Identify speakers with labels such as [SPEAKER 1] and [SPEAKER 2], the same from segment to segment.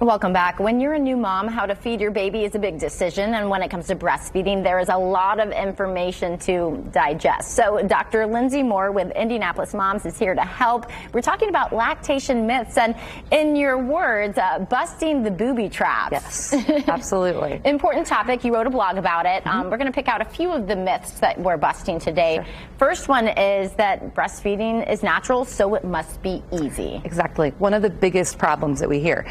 [SPEAKER 1] Welcome back. When you're a new mom, how to feed your baby is a big decision, and when it comes to breastfeeding, there is a lot of information to digest. So Dr. Lindsay Moore with Indianapolis Moms is here to help. We're talking about lactation myths and, in your words, busting the booby traps.
[SPEAKER 2] Yes, absolutely.
[SPEAKER 1] Important topic. You wrote a blog about it. We're going to pick out a few of the myths that we're busting today.
[SPEAKER 2] Sure.
[SPEAKER 1] First one is that breastfeeding is natural, so it must be easy.
[SPEAKER 2] Exactly. One of the biggest problems that we hear.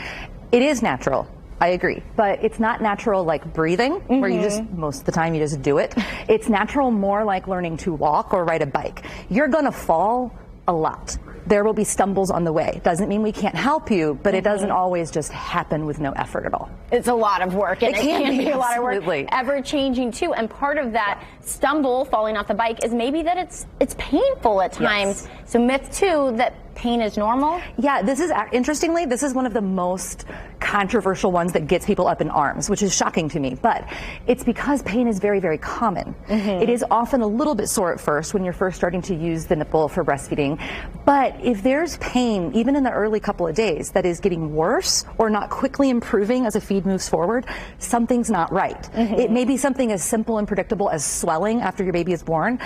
[SPEAKER 2] It is natural, I agree, but it's not natural like breathing, where you just, most of the time, you just do it. It's natural more like learning to walk or ride a bike. You're gonna fall a lot. There will be stumbles on the way. Doesn't mean we can't help you, but it doesn't always just happen with no effort at all.
[SPEAKER 1] It's a lot of work, and it can be a lot of work.
[SPEAKER 2] Absolutely.
[SPEAKER 1] Ever changing too, and part of that stumble, falling off the bike, is maybe that it's painful at times.
[SPEAKER 2] Yes.
[SPEAKER 1] So myth two, that pain is normal?
[SPEAKER 2] Yeah, this is, interestingly, this is one of the most controversial ones that gets people up in arms, which is shocking to me. But it's because pain is very, very common. It is often a little bit sore at first when you're first starting to use the nipple for breastfeeding. But if there's pain, even in the early couple of days, that is getting worse or not quickly improving as a feed moves forward, something's not right. It may be something as simple and predictable as swelling after your baby is born,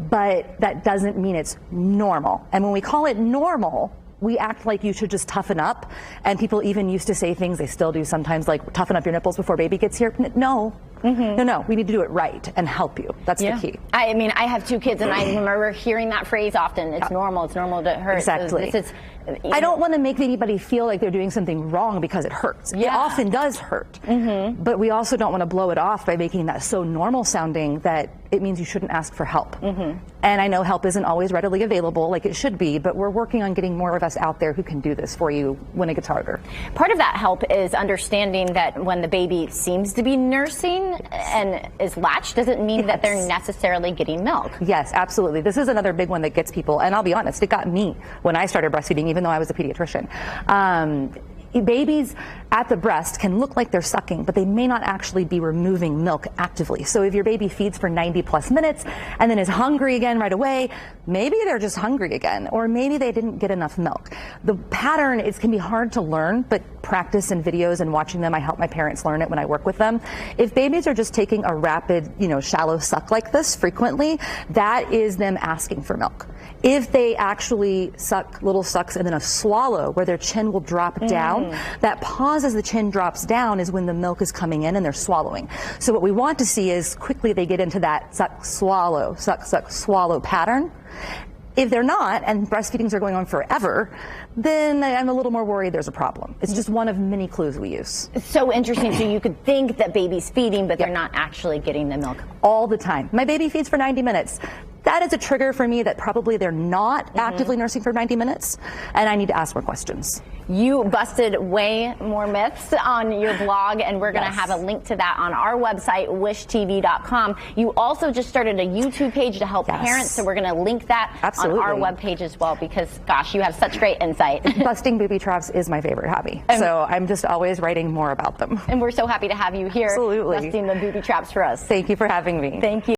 [SPEAKER 2] but that doesn't mean it's normal. And when we call it normal, we act like you should just toughen up, and people even used to say things, they still do sometimes, like toughen up your nipples before baby gets here. No, no, we need to do it right and help you. That's the key.
[SPEAKER 1] I mean, I have two kids, and I remember hearing that phrase often. It's normal to hurt.
[SPEAKER 2] Exactly.
[SPEAKER 1] This is,
[SPEAKER 2] I don't want to make anybody feel like they're doing something wrong because it hurts. It often does hurt. But we also don't want to blow it off by making that so normal sounding that it means you shouldn't ask for help. And I know help isn't always readily available like it should be, but we're working on getting more of us out there who can do this for you when it gets harder.
[SPEAKER 1] Part of that help is understanding that when the baby seems to be nursing and is latched, doesn't mean that they're necessarily getting milk.
[SPEAKER 2] Yes, absolutely. This is another big one that gets people, and I'll be honest, it got me when I started breastfeeding, even though I was a pediatrician. Babies at the breast can look like they're sucking, but they may not actually be removing milk actively. So if your baby feeds for 90+ minutes and then is hungry again right away, maybe they're just hungry again, or maybe they didn't get enough milk. The pattern can be hard to learn, but practice in videos and watching them, I help my parents learn it when I work with them. If babies are just taking a rapid, shallow suck like this frequently, that is them asking for milk. If they actually suck little sucks and then a swallow where their chin will drop down, that pause as the chin drops down is when the milk is coming in and they're swallowing. So what we want to see is quickly they get into that suck, swallow pattern. If they're not, and breastfeedings are going on forever, then I'm a little more worried there's a problem. It's just one of many clues we use.
[SPEAKER 1] It's so interesting. So you could think that baby's feeding, but they're not actually getting the milk.
[SPEAKER 2] All the time. My baby feeds for 90 minutes. That is a trigger for me that probably they're not actively nursing for 90 minutes, and I need to ask more questions.
[SPEAKER 1] You busted way more myths on your blog, and we're going to have a link to that on our website, wishtv.com. You also just started a YouTube page to help parents, so we're going to link that on our webpage as well, because, gosh, you have such great insight.
[SPEAKER 2] Busting booby traps is my favorite hobby, so I'm just always writing more about them.
[SPEAKER 1] And we're so happy to have you here busting the booby traps for us.
[SPEAKER 2] Thank you for having me.
[SPEAKER 1] Thank you.